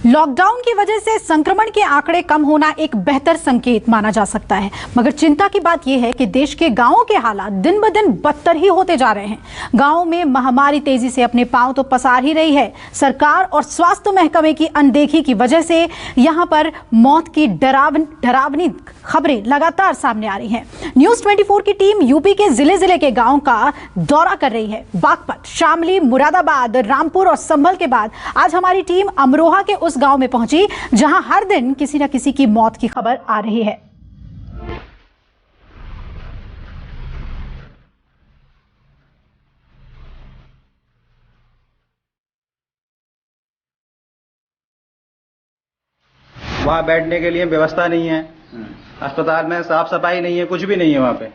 Lockdown की वजह से संक्रमण के आंकड़े कम होना एक बेहतर संकेत माना जा सकता है, मगर चिंता की बात यह है कि देश के गांवों के हालात दिन ब दिन बदतर ही होते जा रहे हैं। गांवों में महामारी तेजी से अपने पांव तो पसार ही रही है। सरकार और स्वास्थ्य महकमे की अनदेखी की वजह से यहां पर मौत की डरावनी खबरें लगातार सामने आ रही हैं। न्यूज़ 24 की टीम यूपी के जिले के गांवों का दौरा कर रही है। बागपत, शामली, मुरादाबाद, रामपुर और संभल के बाद आज हमारी टीम अमरोहा के उस गांव में पहुंची जहां हर दिन किसी न किसी की मौत की खबर आ रही है। वहाँ बैठने के लिए व्यवस्था नहीं है, अस्पताल में साफ सफाई नहीं है, कुछ भी नहीं है वहाँ पे।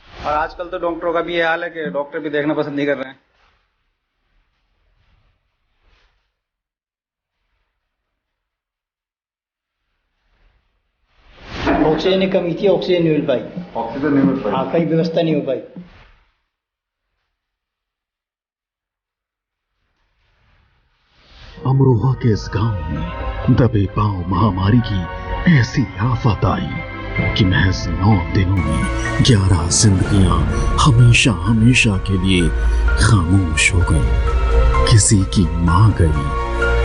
और आजकल तो डॉक्टरों का भी ये हाल है कि डॉक्टर भी देखना पसंद नहीं कर रहे हैं। ऑक्सीजन की कमी थी, ऑक्सीजन नहीं मिल पाई। ऑक्सीजन नहीं मिल पाई। हाँ, कहीं व्यवस्था नहीं हो पाई। अमरोहा के इस गांव में दबे पांव महामारी की ऐसी आफत आई कि महज 9 दिनों में 11 जिंदगियां हमेशा हमेशा के लिए खामोश हो गई। किसी की मां गई,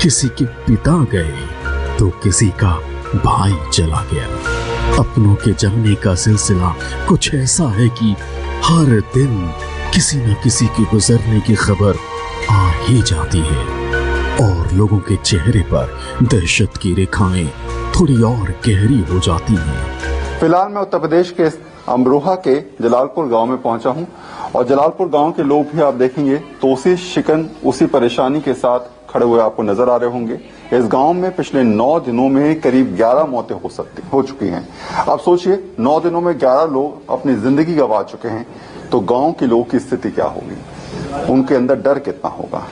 किसी के पिता गए, तो किसी का भाई चला गया। अपनों के जाने का सिलसिला कुछ ऐसा है कि हर दिन किसी न किसी के गुजरने की खबर आ ही जाती है और लोगों के चेहरे पर दहशत की रेखाएं थोड़ी और गहरी हो जाती हैं। फिलहाल मैं उत्तर प्रदेश के अमरोहा के जलालपुर गांव में पहुंचा हूं और जलालपुर गांव के लोग भी आप देखेंगे तो उसी शिकन, उसी परेशानी के साथ खड़े हुए आपको नजर आ रहे होंगे। इस गांव में पिछले 9 दिनों में करीब 11 मौतें हो चुकी हैं। आप सोचिए, 9 दिनों में 11 लोग अपनी जिंदगी गंवा चुके हैं, तो गांव के लोगों की स्थिति क्या होगी, उनके अंदर डर कितना होगा।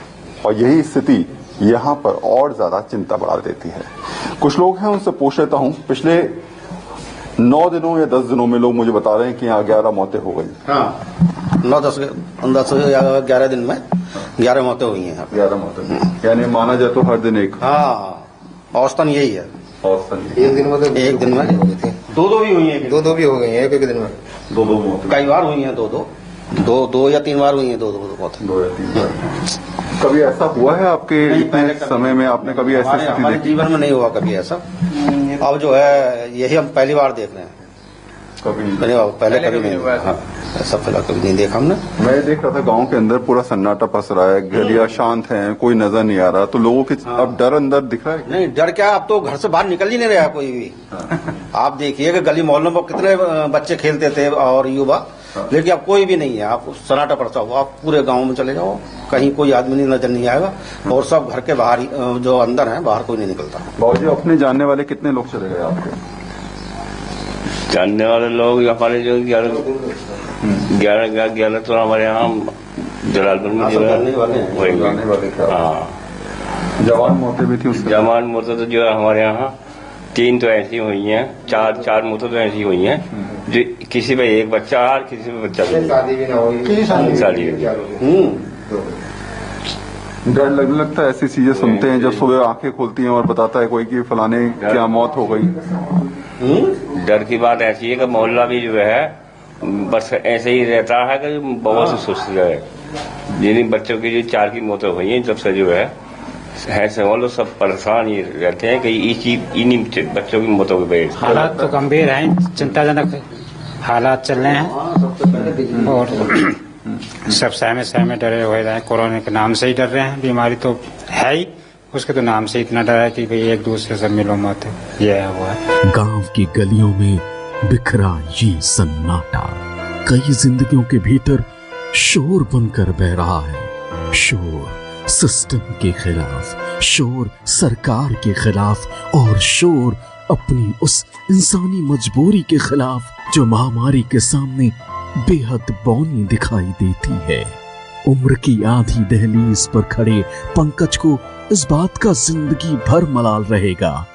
और यही स्थिति यहाँ पर और ज्यादा चिंता बढ़ा देती है। कुछ लोग हैं, उनसे पूछ लेता हूँ, पिछले 9 दिनों या 10 दिनों में लोग मुझे बता रहे हैं कि यहाँ 11 मौतें हो गई। हाँ, 9-10 या 11 दिन में 11 मौतें हुई हैं। 11 मौतें, यानी माना जाए तो हर दिन एक। हाँ, औसतन यही है। औसतन एक दिन में 2 भी हुई हैं। 2 भी हो गई हैं एक दिन में। 2 मौतें कई बार हुई हैं। 2 या 3 बार हुई हैं। 2 मौतें। 2 या 3 बार। कभी ऐसा हुआ है आपके इतने समय में, आपने कभी ऐसी स्थिति हमारे देखी? जीवन में नहीं हुआ कभी ऐसा। अब जो है यही हम पहली बार देख रहे हैं। पहले कभी नहीं हुआ। हाँ, ऐसा फिलहाल कभी नहीं देखा हमने। मैं देख रहा था गांव के अंदर पूरा सन्नाटा पस रहा है, गलियां शांत हैं, कोई नजर नहीं आ रहा, तो लोगों की अब डर अंदर दिख रहा है। नहीं, डर क्या, अब तो घर से बाहर निकल ही नहीं रहा कोई भी। आप देखिए कि गली मोहल्लों में कितने बच्चे खेलते थे और युवा, लेकिन अब कोई भी नहीं है। आप सन्नाटा पड़ता हुआ आप पूरे गांव में चले जाओ, कहीं कोई आदमी नहीं नजर नहीं आएगा और सब घर के बाहर जो अंदर है, बाहर कोई नहीं निकलता। बाबूजी, अपने जानने वाले कितने लोग चले गए आपके? जानने वाले लोग हमारे जो 11 तो हमारे यहाँ जलालपुर में वाले। हाँ, जवान मौतें भी थी उसमें। जवान मौतें तो जो है हमारे यहाँ 3 तो ऐसी हुई हैं, 4 मौतें तो ऐसी हुई हैं जो किसी पे एक बच्चा और किसी पे बच्चा शादी भी ना हुई। शादी डर लगने लगता है, ऐसी चीजें सुनते हैं जब सुबह आंखें खोलती हैं और बताता है कोई कि फलाने क्या मौत हो गई। डर की बात ऐसी है कि मोहल्ला भी जो है बस ऐसे ही रहता है कि बहुत से सुस्त है। जिन बच्चों की जो 4 की मौतें हुई हैं, जब से जो है वो लोग सब परेशान ही रहते हैं कि इन्हीं बच्चों की मौतों की वजह से। हालात तो गंभीर हैं, चिंताजनक हालात चल रहे हैं और सब सहमे डरे हुए हैं। कोरोना के नाम से ही डर रहे हैं। बीमारी तो है ही, उसके तो नाम से इतना डर है कि भाई एक दूसरे से मिलो मत, ये है वो है। गांव की गलियों में बिखरा ये सन्नाटा कई जिंदगियों के भीतर शोर बनकर बह रहा है। शोर सिस्टम के खिलाफ, शोर सरकार के खिलाफ और शोर अपनी उस इंसानी मजबूरी के खिलाफ जो महामारी के सामने बेहद बौनी दिखाई देती है। उम्र की आधी दहलीज पर खड़े पंकज को इस बात का जिंदगी भर मलाल रहेगा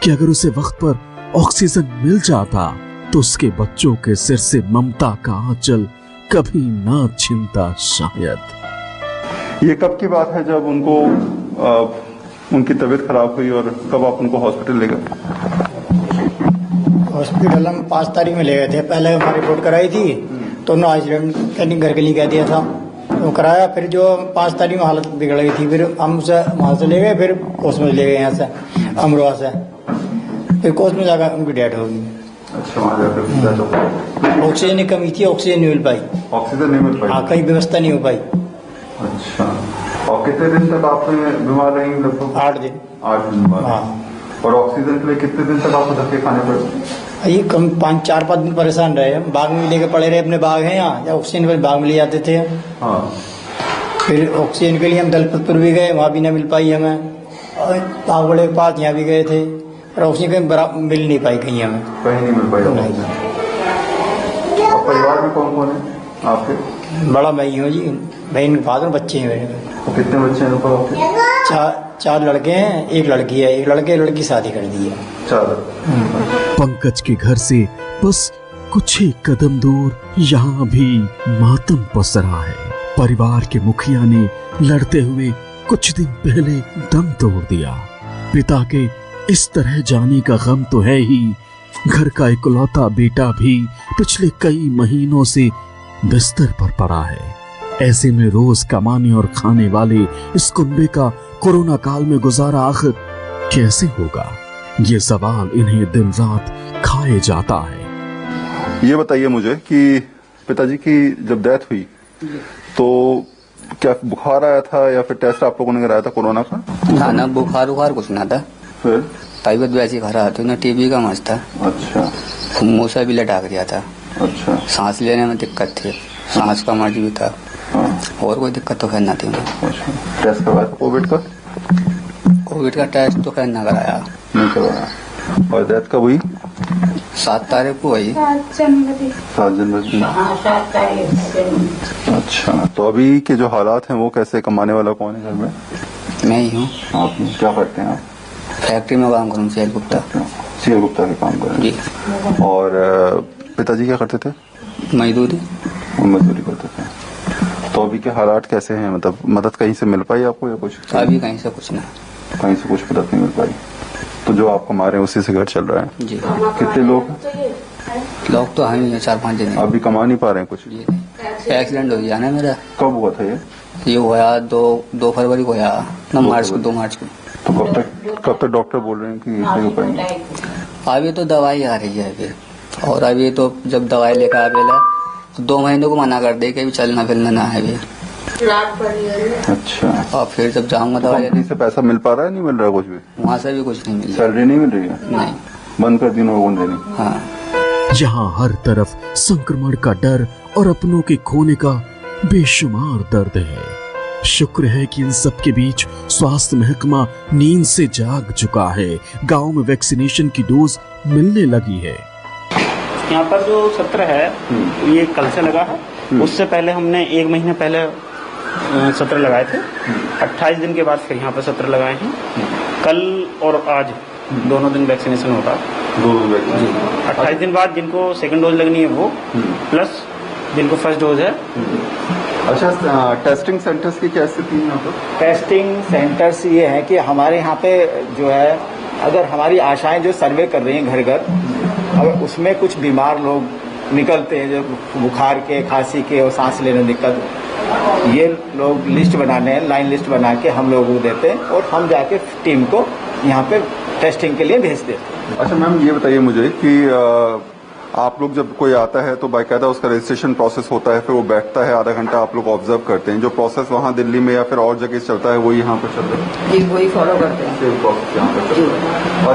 कि अगर उसे वक्त पर ऑक्सीजन मिल जाता तो उसके बच्चों के सिर से ममता का आंचल कभी ना चिंता शायद। ये कब की बात है जब उनको उनकी तबीयत खराब हुई और कब आप उनको हॉस्पिटल ले गए? हॉस्पिटल हम 5 तारीख में ले गए थे। पहले हमारी रिपोर्ट कराई थी तो नो आइसलैंड कहीं घर के लिए कह दिया था, तो कराया। फिर जो 5 तारीख में हालत बिगड़ गई थी, फिर हम उसे वहाँ से ले गए, फिर कोस में ले गए यहाँ से अमरोहा से। फिर कोस में जाकर उनकी डेथ हो गई। अच्छा, वहाँ जाकर ऑक्सीजन की कमी थी, ऑक्सीजन नहीं मिल पाई। ऑक्सीजन नहीं मिल पाई? हाँ, कहीं व्यवस्था नहीं हो पाई। अच्छा, और कितने दिन तक आपने बीमार रही? लगभग 8 दिन। 8 दिन बाद। हाँ। और ऑक्सीजन के लिए कितने दिन तक आपको धक्के खाने पड़े? ये कम 4-5 दिन परेशान रहे। हम बाग में लेके पड़े रहे, अपने बाग हैं यहाँ, या ऑक्सीजन पर बाग में ले जाते थे। हाँ। फिर ऑक्सीजन के लिए हम दलपतपुर भी गए, वहाँ भी न मिल पाई हमें। और बागवाड़े के पास यहाँ भी गए थे, और ऑक्सीजन कहीं मिल नहीं पाई कहीं हमें। कहीं नहीं मिल पाई ऑक्सीजन। और परिवार में कौन कौन है आपके? बड़ा मैं ही हूँ जी, बहन के बाद में बच्चे हैं मेरे। तो कितने बच्चे हैं आपके? 4 लड़के हैं, 1 लड़की है। 1 लड़के, 1 लड़की शादी कर दी है। 4। पंकज के घर से बस कुछ ही कदम दूर यहाँ भी मातम पसरा है। परिवार के मुखिया ने लड़ते हुए कुछ दिन पहले दम तोड़ दिया। पिता के इस तरह जाने का गम तो है ही, घर का इकलौता बेटा भी पिछले कई महीनों से बिस्तर पर पड़ा है। ऐसे में रोज कमाने और खाने वाले इस कुंबे का कोरोना काल में गुजारा आखिर कैसे होगा, ये सवाल इन्हें दिन रात खाए जाता है। ये बताइए मुझे कि पिताजी की जब डेथ हुई तो क्या बुखार आया था या फिर टेस्ट आप लोगों ने कराया था कोरोना का? ना बुखार कुछ ना था। फिर तबीयत वैसी खराब थी ना, टीबी का मस्त था। अच्छा। मुँह से भी लटक दिया था। अच्छा। सांस लेने में दिक्कत थी, सांस का मर्ज भी था। हाँ। और कोई दिक्कत तो खैर ना थी। अच्छा, टेस्ट करवाया था कोविड का? कोविड का टेस्ट तो खैर ना कराया। नहीं करवाया। और डेथ कब हुई? 7 तारीख को हुई। 7 जनवरी। अच्छा, तो अभी के जो हालात हैं वो कैसे? कमाने वाला कौन है घर में? मैं ही हूँ। आप क्या करते हैं आप? फैक्ट्री में काम करूँ, सीएल गुप्ता। सीएल गुप्ता के काम करें जी। और पिताजी क्या करते थे? मजदूरी। मजदूरी करते थे। तो अभी के हालात कैसे हैं? मतलब मदद कहीं से मिल पाई आपको या कुछ? अभी कहीं से कुछ ना, कहीं से कुछ मदद नहीं मिल पाई। तो जो आप कमा रहे हैं उसी से घर चल रहा है? जी। कितने लोग? लोग तो हम 4-5 दिन। अभी कमा नहीं पा रहे हैं कुछ? एक्सीडेंट हो गया ना मेरा। कब हुआ था ये? ये हुआ 2 फरवरी को हुआ ना, 2 मार्च को। तो कब तक डॉक्टर बोल रहे हैं कि सही हो पाएंगे? अभी तो दवाई आ रही है अभी, और अभी तो जब दवाई लेकर आवेला तो 2 महीने को मना कर दे कि अभी चलना फिरना ना है अभी। अच्छा। और फिर जब जाऊंगा दवाई कंपनी से पैसा मिल पा रहा है? नहीं मिल रहा कुछ भी? वहाँ से भी कुछ नहीं मिल रहा। सैलरी नहीं मिल रही है? नहीं, बंद कर दी लोगों ने देनी। हाँ। जहाँ हर तरफ संक्रमण का डर और अपनों के खोने का बेशुमार दर्द है, शुक्र है कि इन सब के बीच स्वास्थ्य महकमा नींद से जाग चुका है। गांव में वैक्सीनेशन की डोज मिलने लगी है। यहाँ पर जो सत्र है ये कल से लगा है। उससे पहले हमने 1 महीने पहले सत्र लगाए थे। 28 दिन के बाद फिर यहाँ पर सत्र लगाए हैं। कल और आज दोनों दिन वैक्सीनेशन होगा। 28 दिन बाद जिनको सेकंड डोज लगनी है वो, प्लस जिनको फर्स्ट डोज है। अच्छा, टेस्टिंग सेंटर्स की क्या स्थिति है यहाँ पर? टेस्टिंग सेंटर्स ये है कि हमारे यहाँ पे जो है, अगर हमारी आशाएं जो सर्वे कर रही हैं घर घर, अगर उसमें कुछ बीमार लोग निकलते हैं जो बुखार के, खांसी के और सांस लेने में दिक्कत, ये लोग लिस्ट बनाने हैं, लाइन लिस्ट बना के हम लोगों को देते हैं और हम जाके टीम को यहाँ पे टेस्टिंग के लिए भेज देते हैं। अच्छा मैम, ये बताइए मुझे कि आप लोग जब कोई आता है तो बाकायदा उसका रजिस्ट्रेशन प्रोसेस होता है, फिर वो बैठता है, आधा घंटा आप लोग ऑब्जर्व करते हैं। जो प्रोसेस वहाँ दिल्ली में या फिर और जगह चलता है वही यहाँ पर चल रहा है? जी, वही फॉलो करते हैं। सेम प्रोसेस यहाँ पर चल रहा है।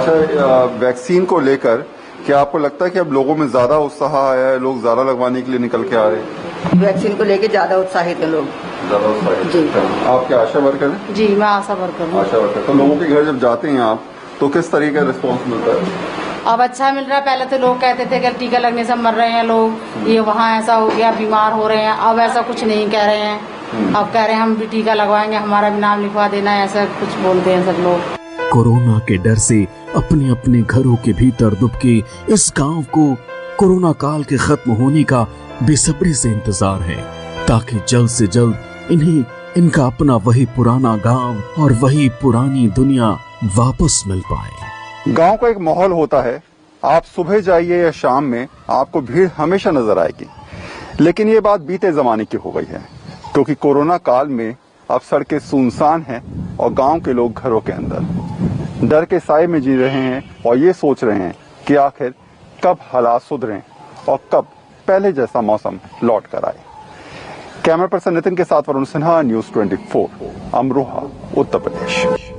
अच्छा, वैक्सीन को लेकर क्या आपको लगता है कि अब लोगों में ज्यादा उत्साह आया है, लोग ज्यादा लगवाने के लिए निकल के आ रहे हैं? वैक्सीन को लेके ज्यादा उत्साहित है लोग। ज्यादा उत्साहित जी। आप क्या आशा वर्कर हैं? जी, मैं आशा वर्कर हूँ। आशा वर्कर। तो लोगों के घर जब जाते हैं आप तो किस तरीके का रिस्पॉन्स मिलता है? अब अच्छा मिल रहा है। पहले तो लोग कहते थे कि टीका लगने से मर रहे हैं लोग, ये वहाँ ऐसा हो गया, बीमार हो रहे हैं। अब ऐसा कुछ नहीं कह रहे हैं। अब कह रहे हैं हम भी टीका लगवाएंगे, हमारा भी नाम लिखवा देना, ऐसा कुछ बोलते हैं सब लोग। कोरोना के डर से अपने अपने घरों के भीतर दुबके इस गांव को कोरोना काल के खत्म होने का बेसब्री से इंतजार है, ताकि जल्द से जल्द इन्हें इनका अपना वही पुराना गांव और वही पुरानी दुनिया वापस मिल पाए। गांव का एक माहौल होता है, आप सुबह जाइए या शाम में आपको भीड़ हमेशा नजर आएगी। लेकिन ये बात बीते जमाने की हो गई है, क्योंकि कोरोना काल में अब सड़कें सुनसान हैं और गांव के लोग घरों के अंदर डर के साए में जी रहे हैं और ये सोच रहे हैं कि आखिर कब हालात सुधरें और कब पहले जैसा मौसम लौट कर आए। कैमरा पर्सन नितिन के साथ वरुण सिन्हा, न्यूज़ 24, अमरोहा, उत्तर प्रदेश।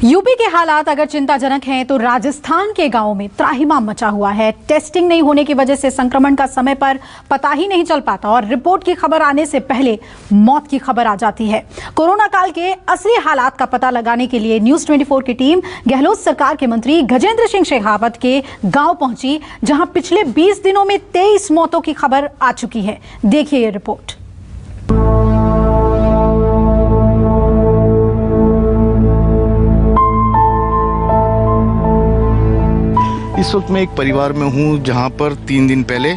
यूपी के हालात अगर चिंताजनक हैं तो राजस्थान के गांवों में त्राहिमाम मचा हुआ है। टेस्टिंग नहीं होने की वजह से संक्रमण का समय पर पता ही नहीं चल पाता और रिपोर्ट की खबर आने से पहले मौत की खबर आ जाती है। कोरोना काल के असली हालात का पता लगाने के लिए न्यूज़ 24 की टीम गहलोत सरकार के मंत्री गजेंद्र सिंह शेखावत के गांव पहुंची, जहां पिछले 20 दिनों में 23 मौतों की खबर आ चुकी है। देखिए ये रिपोर्ट। इस वक्त मैं एक परिवार में हूं जहां पर 3 दिन पहले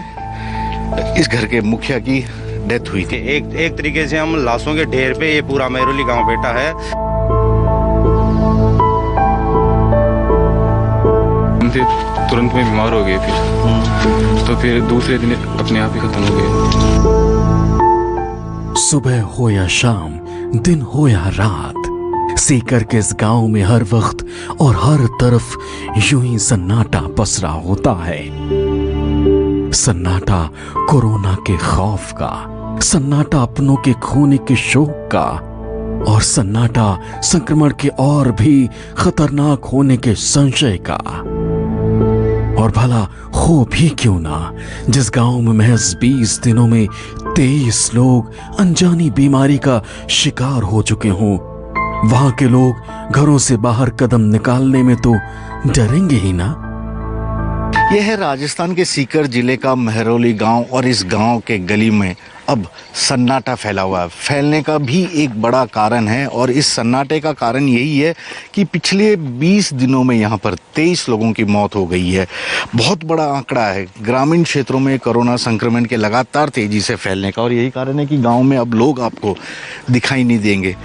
इस घर के मुखिया की डेथ हुई थी। एक तरीके से हम लाशों के ढेर पे ये पूरा मेहरौली गांव बैठा है। उनसे तुरंत में बीमार हो गए, तो फिर दूसरे दिन अपने आप ही खत्म हो गए। सुबह हो या शाम, दिन हो या रात, सीकर के इस गांव में हर वक्त और हर तरफ यूं ही सन्नाटा पसरा होता है। सन्नाटा कोरोना के खौफ का, सन्नाटा अपनों के खोने के शोक का, और सन्नाटा संक्रमण के और भी खतरनाक होने के संशय का। और भला हो भी क्यों ना, जिस गांव में महज 20 दिनों में 23 लोग अनजानी बीमारी का शिकार हो चुके हों, वहां के लोग घरों से बाहर कदम निकालने में तो डरेंगे ही ना। यह है राजस्थान के सीकर जिले का मेहरौली गांव और इस गांव के गली में अब सन्नाटा फैला हुआ है। फैलने का भी एक बड़ा कारण है और इस सन्नाटे का कारण यही है कि पिछले 20 दिनों में यहाँ पर 23 लोगों की मौत हो गई है। बहुत बड़ा आंकड़ा है ग्रामीण क्षेत्रों में कोरोना संक्रमण के लगातार तेजी से फैलने का, और यही कारण है कि गाँव में अब लोग आपको दिखाई नहीं देंगे।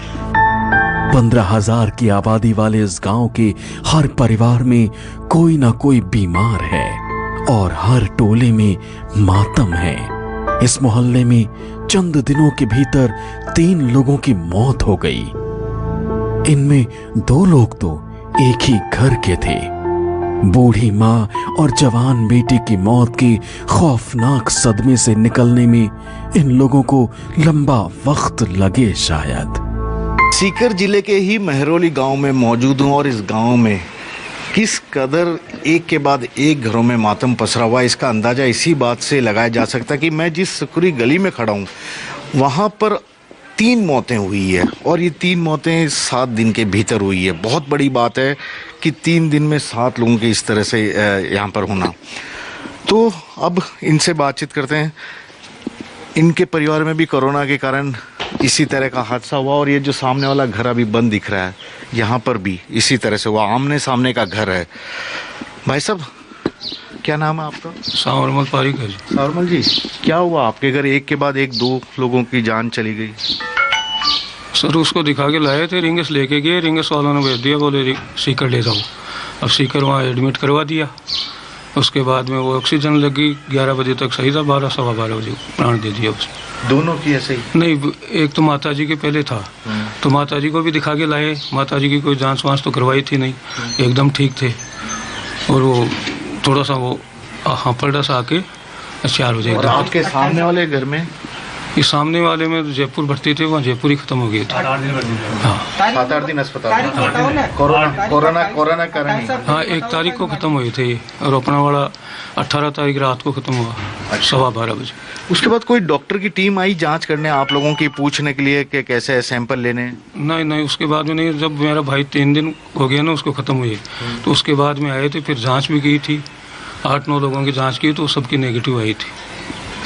15,000 की आबादी वाले इस गांव के हर परिवार में कोई ना कोई बीमार है और हर टोले में मातम है। इस मोहल्ले में चंद दिनों के भीतर 3 लोगों की मौत हो गई। इनमें 2 लोग तो एक ही घर के थे। बूढ़ी मां और जवान बेटे की मौत के खौफनाक सदमे से निकलने में इन लोगों को लंबा वक्त लगे शायद। सीकर जिले के ही मेहरौली गांव में मौजूद हूं और इस गांव में किस कदर एक के बाद एक घरों में मातम पसरा हुआ, इसका अंदाजा इसी बात से लगाया जा सकता है कि मैं जिस सुकुरी गली में खड़ा हूं वहां पर 3 मौतें हुई है और ये 3 मौतें 7 दिन के भीतर हुई है। बहुत बड़ी बात है कि 3 दिन में 7 लोगों के इस तरह से यहाँ पर होना। तो अब इनसे बातचीत करते हैं। इनके परिवार में भी कोरोना के कारण इसी तरह का हादसा हुआ और ये जो सामने वाला घर अभी बंद दिख रहा है, यहाँ पर भी इसी तरह से हुआ। आमने सामने का घर है। भाई साहब, क्या नाम है आपका? सावरमल पारिक है जी। सावरमल जी, क्या हुआ आपके घर? एक के बाद एक 2 लोगों की जान चली गई। सर, उसको दिखा के लाए थे, रिंगस लेके गए, रिंगस वालों ने भेज दिया, बोले सीकर ले जाओ। अब सीकर वहाँ एडमिट करवा दिया। उसके बाद में वो ऑक्सीजन लगी, 11 बजे तक सही था, 12 सवा 12 बजे प्राण दे दिया उसने। दोनों की ऐसे ही? नहीं, एक तो माता जी के पहले था, तो माता जी को भी दिखा के लाए। माता जी की कोई जांच वांच तो करवाई थी नहीं, एकदम ठीक थे। और वो थोड़ा सा वो हापड़ा सा आके 4 बजे। और आपके सामने वाले घर में? इस सामने वाले में जयपुर भर्ती थे, वहाँ जयपुर ही खत्म हो गए थे। 7-8 दिन अस्पताल कोरोना कारण। हाँ, 1 तारीख को खत्म हुए थे और अपना वाला 18 तारीख रात को खत्म हुआ, 12:15 बजे। उसके बाद कोई डॉक्टर की टीम आई जांच करने आप लोगों की, पूछने के लिए कि कैसे है, सैंपल लेने? नहीं, उसके बाद में नहीं। जब मेरा भाई 3 दिन हो गया ना उसको खत्म हुए, तो उसके बाद में आए थे, फिर जाँच भी की थी। 8-9 लोगों की जाँच की तो सबकी नेगेटिव आई थी।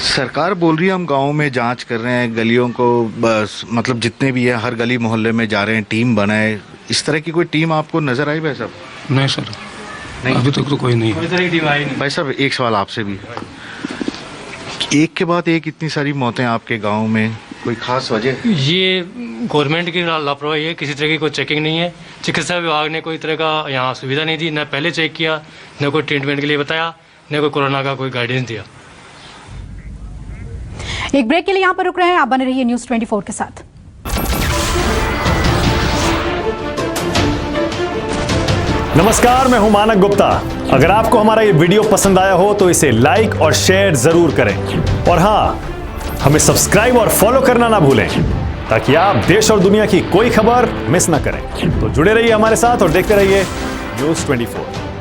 सरकार बोल रही है हम गाँव में जांच कर रहे हैं, गलियों को बस मतलब जितने भी है हर गली मोहल्ले में जा रहे हैं, टीम बनाए। इस तरह की कोई टीम आपको नजर आई भाई साहब? नहीं सर। अभी तक तो कोई नहीं है। भाई साहब एक सवाल आपसे भी, एक के बाद एक इतनी सारी मौतें आपके गांव में, कोई खास वजह? ये गवर्नमेंट की लापरवाही है, किसी तरह की कोई चेकिंग नहीं है। चिकित्सा विभाग ने कोई तरह का यहाँ सुविधा नहीं दी, न पहले चेक किया, न कोई ट्रीटमेंट के लिए बताया, न कोई कोरोना का कोई गाइडेंस दिया। एक ब्रेक के लिए यहाँ पर रुक रहे हैं, आप बने रहिए न्यूज़ 24 के साथ। नमस्कार, मैं हूं मानक गुप्ता। अगर आपको हमारा ये वीडियो पसंद आया हो तो इसे लाइक और शेयर जरूर करें, और हाँ, हमें सब्सक्राइब और फॉलो करना ना भूलें ताकि आप देश और दुनिया की कोई खबर मिस ना करें। तो जुड़े रहिए हमारे साथ और देखते रहिए न्यूज़ 24।